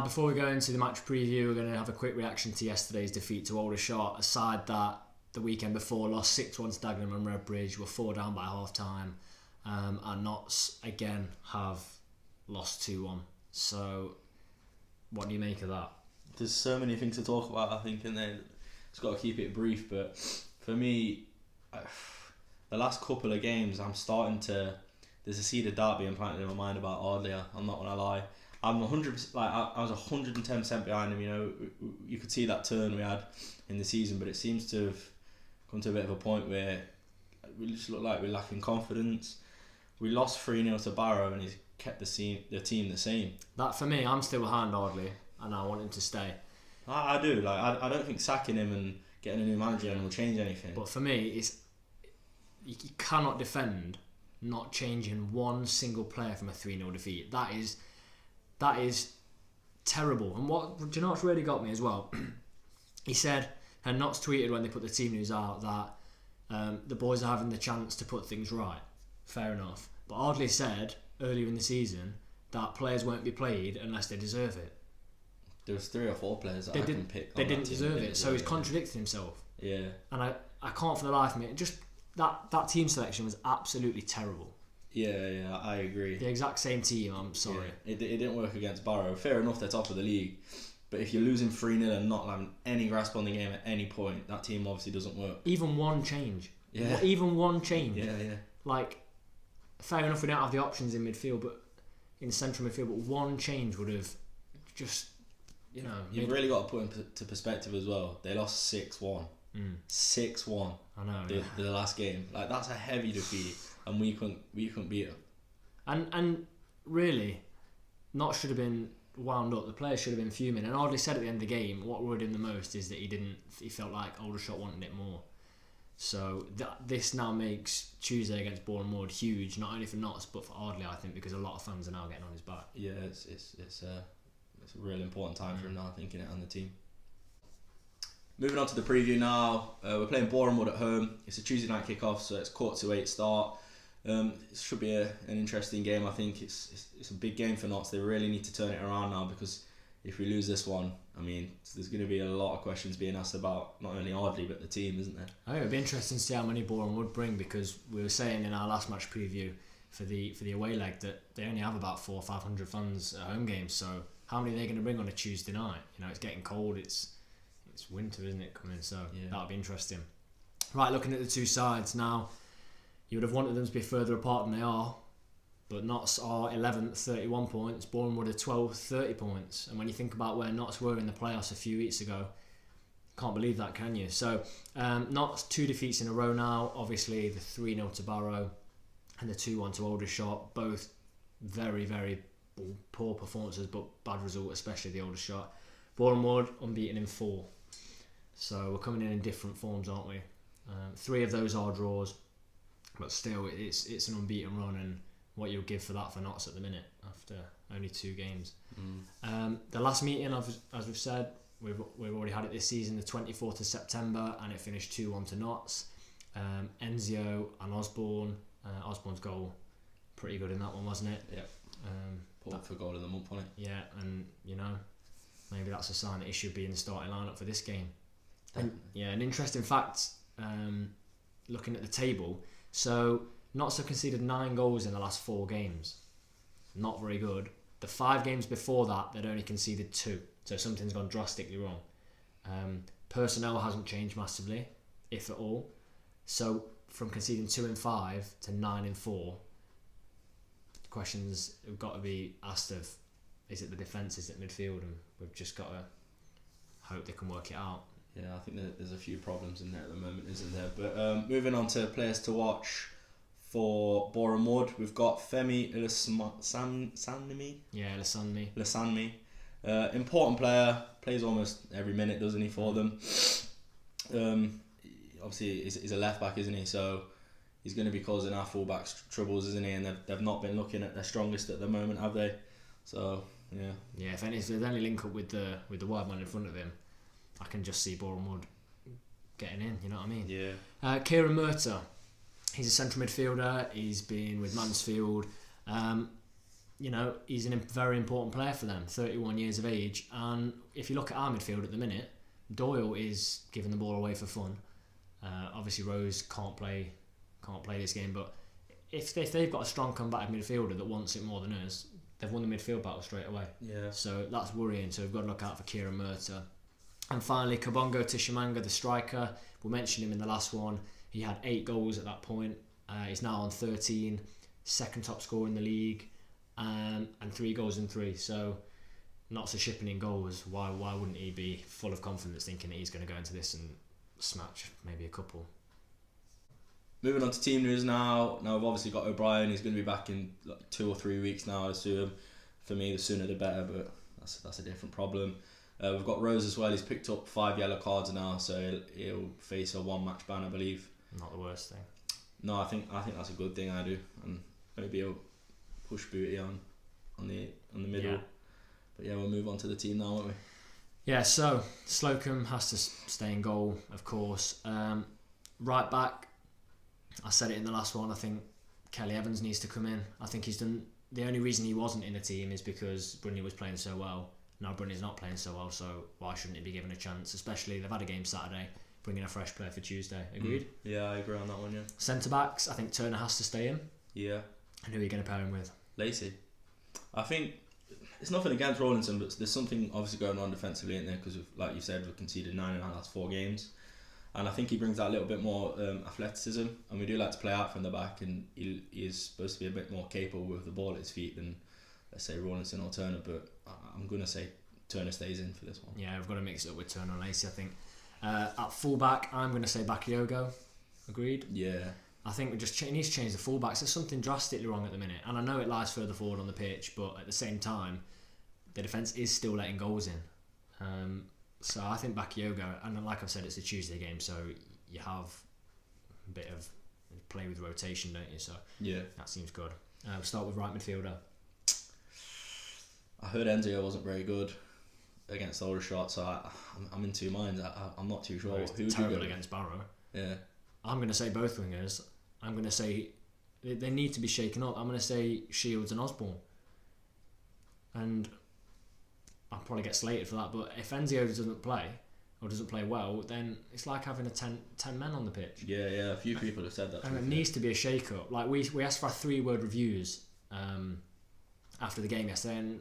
before we go into the match preview, we're going to have a quick reaction to yesterday's defeat to Aldershot. Aside that, the weekend before lost 6-1 to Dagenham and Redbridge, were 4 down by half time, and Notts again have lost 2-1. So, what do you make of that? There's so many things to talk about, I think, and then it's got to keep it brief. But for me, the last couple of games, I'm starting to. There's a seed of doubt being planted in my mind about Ardley. I'm not gonna lie. I'm 100%. I was 110% behind him. You know, you could see that turn we had in the season, but it seems to have come to a bit of a point where we just look like we're lacking confidence. We lost 3-0 to Barrow, and he's kept the team the same. That for me, I'm still behind Ardley, and I want him to stay. I do. Like I don't think sacking him and getting a new manager in will change anything. But for me, it's you cannot defend not changing one single player from a 3-0 defeat. That is terrible. And do you know what's really got me as well? He said, and Notts tweeted when they put the team news out that the boys are having the chance to put things right. Fair enough. But Ardley said earlier in the season that players won't be played unless they deserve it. There was 3 or 4 players that I can pick. They didn't deserve it, so he's contradicted himself. Yeah. And I can't for the life of me. Just that team selection was absolutely terrible. Yeah, I agree. The exact same team, I'm sorry. Yeah, it didn't work against Barrow. Fair enough, they're top of the league. But if you're losing 3-0 and not having any grasp on the game at any point, that team obviously doesn't work. Even one change. Yeah. Even one change. Yeah. Like, fair enough we don't have the options in midfield, but in central midfield, but one change would have just, You've really got to put into perspective as well. They lost 6-1. 6-1. I know. The last game. Like, that's a heavy defeat, and we couldn't beat them. And really, Notts should have been wound up. The players should have been fuming. And Ardley said at the end of the game, what worried him the most is that he felt like Aldershot wanted it more. So this now makes Tuesday against Boreham Wood huge, not only for Notts but for Ardley, I think, because a lot of fans are now getting on his back. Yeah, it's a really important time for him now, thinking it and the team. Moving on to the preview now, we're playing Boreham Wood at home. It's a Tuesday night kickoff, so it's 7:45 start. It should be an interesting game. I think it's a big game for Notts. They really need to turn it around now, because if we lose this one, I mean, there's going to be a lot of questions being asked about not only Ardley but the team, isn't there? I think it'd be interesting to see how many Boreham Wood bring, because we were saying in our last match preview for the away leg that they only have about 400 or 500 fans at home games. So how many are they going to bring on a Tuesday night? It's getting cold. It's winter, isn't it, coming? So yeah, that'll be interesting. Right, looking at the two sides now, you would have wanted them to be further apart than they are. But Notts are 11th, 31 points. Boreham Wood are 12th, 30 points. And when you think about where Notts were in the playoffs a few weeks ago, can't believe that, can you? So, Notts 2 defeats in a row now. Obviously, the 3-0 to Barrow and the 2-1 to Aldershot. Both very, very poor performances, but bad result, especially the Aldershot. Boreham Wood unbeaten in 4. So, we're coming in different forms, aren't we? 3 of those are draws. But still, it's an unbeaten run, and what you'll give for that for Notts at the minute after only 2 games. The last meeting, as we've said, we've already had it this season, the 24th of September, and it finished 2-1 to Notts. Enzio and Osborne. Osborne's goal, pretty good in that one, wasn't it? Yep. Put up for goal of the month on it. Yeah, and maybe that's a sign that he should be in the starting lineup for this game. And an interesting fact, looking at the table. So Notts have conceded 9 goals in the last 4 games. Not very good. The 5 games before that, they'd only conceded 2. So something's gone drastically wrong. Personnel hasn't changed massively, if at all. So from conceding 2 in 5 to 9 in 4, questions have got to be asked of, is it the defence, is it midfield? And we've just got to hope they can work it out. Yeah, I think there's a few problems in there at the moment, isn't there? But moving on to players to watch for Boreham Wood, we've got Femi Lasanmi. Yeah, Lasanmi. Important player, plays almost every minute, doesn't he, for them? Obviously, he's a left back, isn't he? So he's going to be causing our fullbacks troubles, isn't he? And they've not been looking at their strongest at the moment, have they? So yeah. Yeah, if there's any link up with the wide man in front of him, I can just see Boreham Wood getting in, you know what I mean? Yeah. Kieran Murtagh, he's a central midfielder. He's been with Mansfield. you know, he's a very important player for them, 31 years of age. And if you look at our midfield at the minute, Doyle is giving the ball away for fun. Obviously, Rose can't play this game, but if they've got a strong combative midfielder that wants it more than us, they've won the midfield battle straight away. Yeah. So that's worrying. So we've got to look out for Kieran Murta. And finally, Kabongo Tishimanga, the striker. We mentioned him in the last one. He had 8 goals at that point. He's now on 13, second top scorer in the league, and 3 goals in 3. So not so shipping in goals. Why wouldn't he be full of confidence, thinking that he's going to go into this and smash maybe a couple? Moving on to team news now. Now we've obviously got O'Brien. He's going to be back in like 2 or 3 weeks now, I assume. For me, the sooner the better, but that's a different problem. We've got Rose as well. He's picked up 5 yellow cards now, so he'll face a 1-match ban, I believe. Not the worst thing. No, I think that's a good thing. I do, and maybe he'll push Booty on the middle. Yeah. But yeah, we'll move on to the team now, won't we? Yeah. So Slocum has to stay in goal, of course. Right back, I said it in the last one. I think Kelly Evans needs to come in. I think he's done. The only reason he wasn't in the team is because Brunny was playing so well. Now Brunny's not playing so well, so why shouldn't he be given a chance? Especially they've had a game Saturday, bringing a fresh player for Tuesday. Agreed? Yeah, I agree on that one, yeah. Centre backs, I think Turner has to stay in. Yeah. And who are you going to pair him with? Lacey. I think it's nothing against Rawlinson, but there's something obviously going on defensively in there because, like you said, we've conceded 9 in our last 4 games. And I think he brings that little bit more athleticism, and we do like to play out from the back, and he is supposed to be a bit more capable with the ball at his feet than, let's say, Rawlinson or Turner, but I'm going to say Turner stays in for this one. Yeah, we've got to mix it up with Turner and Lacey, I think. At full-back, I'm going to say Bakayoko. Agreed? Yeah. I think we just need to change the full-backs. There's something drastically wrong at the minute, and I know it lies further forward on the pitch, but at the same time, the defence is still letting goals in. So I think Bakayoko, and like I've said, it's a Tuesday game, so you have a bit of play with rotation, don't you? So yeah, that seems good. We'll start with right midfielder. I heard Enzio wasn't very good against Aldershot, so I'm in 2 minds. I'm not too sure. Who would terrible against Barrow. Yeah. I'm going to say both wingers. I'm going to say they need to be shaken up. I'm going to say Shields and Osborne. And I'll probably get slated for that, but if Enzio doesn't play or doesn't play well, then it's like having 10 men on the pitch. Yeah, a few people have said that. And it needs to be a shake-up. Like we asked for 3-word reviews after the game yesterday, and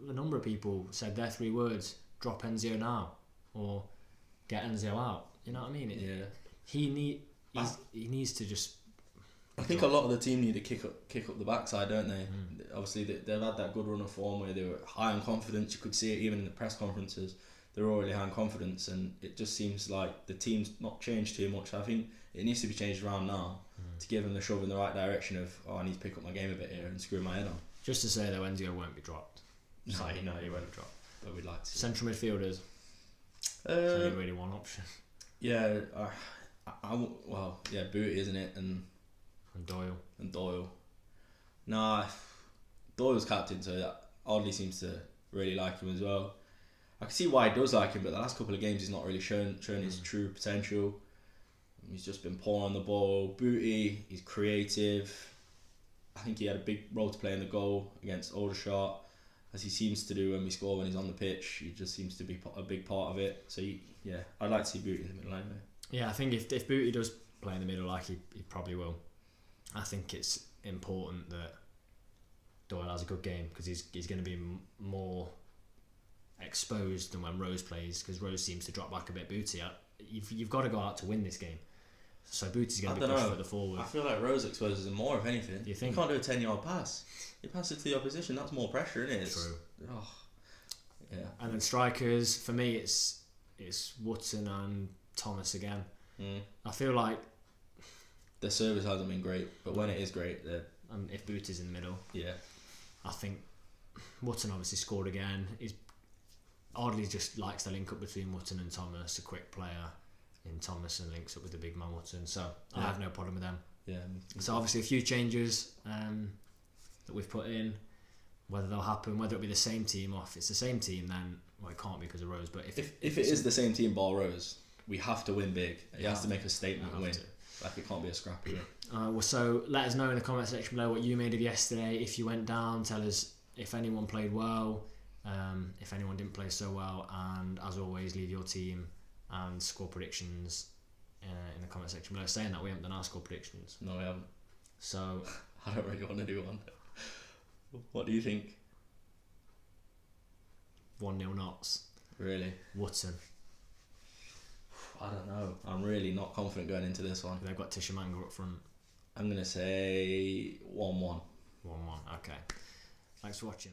a number of people said their 3 words: drop Enzio now or get Enzio out. You know what I mean? He needs to just. I think a lot of the team need to kick up the backside, don't they? Obviously, they've had that good run of form where they were high on confidence. You could see it even in the press conferences. They're already high on confidence, and it just seems like the team's not changed too much. I think it needs to be changed around now to give them the shove in the right direction of, I need to pick up my game a bit here and screw my head on. Just to say, though, Enzio won't be dropped. No, he won't be dropped, but we'd like to see. Central midfielders. There's only really one option. Yeah, Booty, isn't it? And Doyle. Nah, Doyle's captain, so that oddly seems to really like him as well. I can see why he does like him, but the last couple of games he's not really shown his true potential. He's just been poor on the ball. Booty, he's creative. I think he had a big role to play in the goal against Aldershot, as he seems to do when we score when he's on the pitch. He just seems to be a big part of it. So I'd like to see Booty in the middle anyway. Yeah, I think if Booty does play in the middle, like he probably will, I think it's important that Doyle has a good game, because he's going to be more exposed than when Rose plays, because Rose seems to drop back a bit. Booty, you've got to go out to win this game, so Booty's going to be pushed further forward. I feel like Rose exposes him more, if anything. Do you think? He can't do a 10-yard pass. He passes to the opposition. That's more pressure, isn't it? True. Oh, yeah. And then strikers, for me, it's Wootton and Thomas again. I feel like their service hasn't been great, but when it is great, and if Booty's in the middle, I think Wootton obviously scored again. He's oddly just likes the link up between Wootton and Thomas, a quick player in Thomas, and links up with the big man Wootton. So I have no problem with them. Yeah. So obviously a few changes that we've put in. Whether they'll happen, whether it'll be the same team, or if it's the same team, then it can't be because of Rose. But if it is the same team, ball Rose, we have to win big. He has to make a statement and win. Like, it can't be a scrappy. So let us know in the comment section below what you made of yesterday. If you went down, tell us if anyone played well, if anyone didn't play so well, and as always, leave your team and score predictions in the comment section below. Saying that, we haven't done our score predictions. No, we haven't. So I don't really want to do one. What do you think? 1-0 Notts. Really? Wootton. I don't know. I'm really not confident going into this one. They've got Tishamanga up front. I'm going to say 1-1. 1-1. Okay. Thanks for watching.